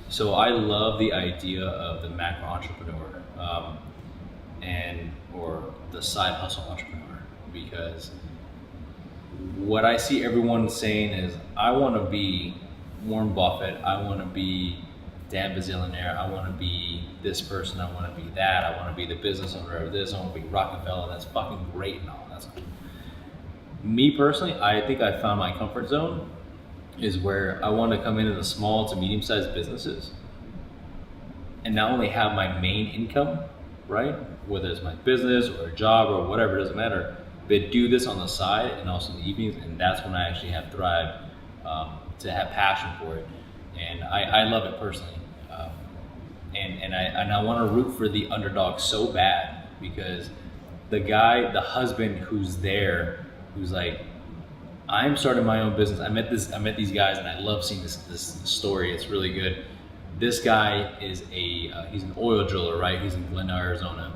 So I love the idea of the macro entrepreneur, and or the side hustle entrepreneur, because what I see everyone saying is, I want to be Warren Buffett, I want to be Dan Bazillionaire, I want to be this person, I want to be that, I want to be the business owner of this, I want to be Rockefeller. That's fucking great and all. That's cool. Me personally, I think I found my comfort zone is where I want to come into the small to medium sized businesses and not only have my main income, right? Whether it's my business or a job or whatever, it doesn't matter. But do this on the side and also in the evenings, and that's when I actually have thrived, to have passion for it. And I love it personally. And I want to root for the underdog so bad, because the husband who's there, who's like, I'm starting my own business. I met these guys, and I love seeing this story. It's really good. This guy is he's an oil driller, right? He's in Glendale, Arizona.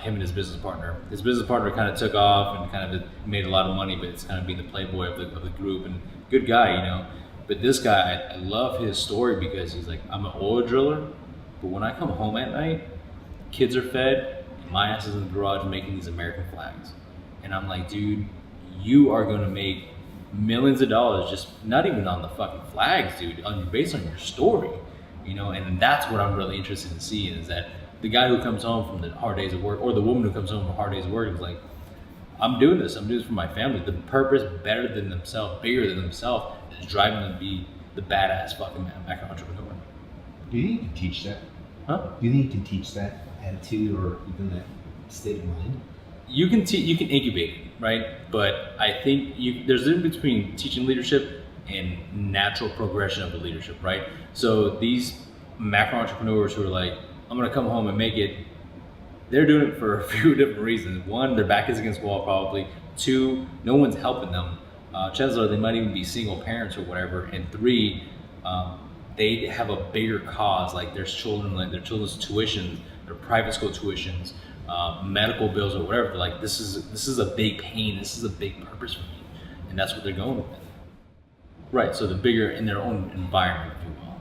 Him and his business partner. His business partner kind of took off and kind of made a lot of money, but it's kind of being the playboy of the group, and good guy, you know. But this guy, I love his story because he's like, I'm an oil driller, but when I come home at night, kids are fed, and my ass is in the garage making these American flags. And I'm like, dude, you are gonna make millions of dollars, just not even on the fucking flags, dude, based on your story, you know. And that's what I'm really interested in seeing, is that the guy who comes home from the hard days of work, or the woman who comes home from hard days of work, is like, I'm doing this for my family. The purpose better than themselves, bigger than themselves, is driving them to be the badass fucking macro entrepreneur. Do you think you can teach that? Huh? Do you think you can teach that attitude or even that state of mind? You can incubate it, right? But I think there's a difference between teaching leadership and natural progression of the leadership, right? So these macro entrepreneurs who are like, I'm gonna come home and make it, they're doing it for a few different reasons. One, their back is against the wall probably. Two, no one's helping them. Chances are they might even be single parents or whatever. And three, they have a bigger cause, like their children's tuition, their private school tuitions, medical bills or whatever. They're like, this is a big pain, this is a big purpose for me. And that's what they're going with. Right, so the bigger in their own environment, if you will.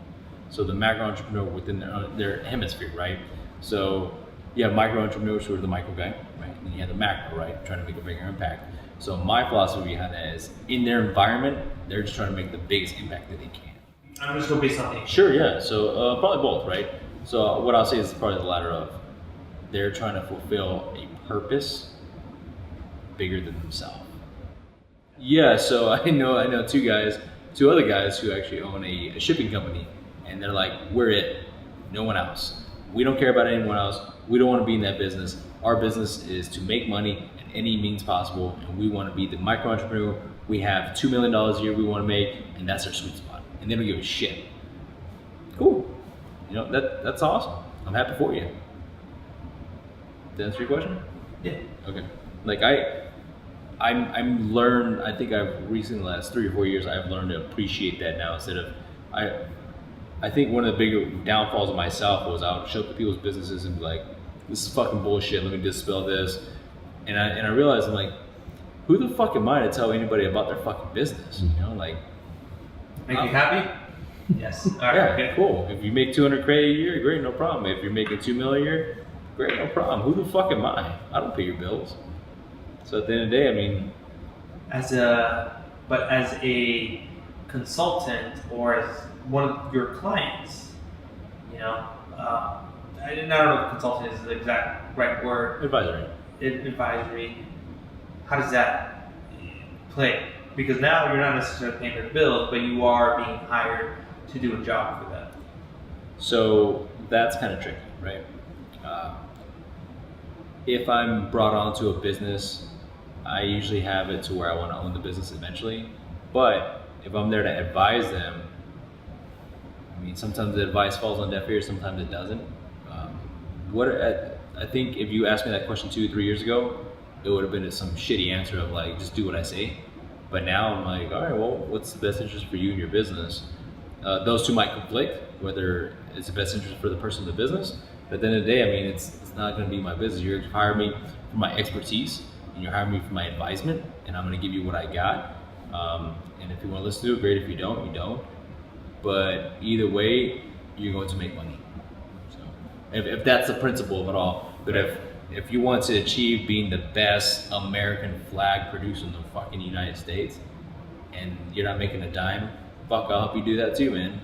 So the macro entrepreneur within their hemisphere, right? So you have micro entrepreneurs who are the micro guy, right? And you have the macro, right? Trying to make a bigger impact. So my philosophy behind that is, in their environment, they're just trying to make the biggest impact that they can. I'm just going to be something. Sure, yeah. So probably both, right? So what I'll say is probably the latter of, they're trying to fulfill a purpose bigger than themselves. Yeah, so I know two other guys who actually own a shipping company, and they're like, we're it, no one else. We don't care about anyone else. We don't want to be in that business. Our business is to make money at any means possible, and we want to be the micro entrepreneur. We have $2 million a year we want to make, and that's our sweet spot. And they don't give a shit. Cool. You know, that's awesome. I'm happy for you. Did that answer your question? Yeah. Okay. Like I'm learned. I think I've recently, the last 3 or 4 years, I've learned to appreciate that now. Instead of, I think one of the bigger downfalls of myself was I would show up to people's businesses and be like, this is fucking bullshit. Let me dispel this. And I realized, I'm like, who the fuck am I to tell anybody about their fucking business? You know, like. Make you happy? Yes. All right. Yeah. Okay. Cool. If you make $200K a year, great, no problem. If you're making $2 million a year, great, no problem. Who the fuck am I? I don't pay your bills. So at the end of the day, I mean, As a consultant or as one of your clients, you know, I don't know if consultant is the exact right word. advisory. Advisory. How does that play? Because now you're not necessarily paying their bills, but you are being hired to do a job for them. So that's kind of tricky, right? If I'm brought onto a business, I usually have it to where I want to own the business eventually. But if I'm there to advise them, I mean, sometimes the advice falls on deaf ears, sometimes it doesn't. I think if you asked me that question 2 or 3 years ago, it would have been some shitty answer of like, just do what I say. But now I'm like, all right, well, what's the best interest for you and your business? Those two might conflict, whether it's the best interest for the person in the business. But at the end of the day, I mean, it's not going to be my business. You're hiring me for my expertise, and you're hiring me for my advisement, and I'm going to give you what I got. And if you want to listen to it, great. If you don't, you don't. But either way, you're going to make money. So if that's the principle of it all. But if you want to achieve being the best American flag producer in the fucking United States and you're not making a dime, fuck, I'll help you do that too, man.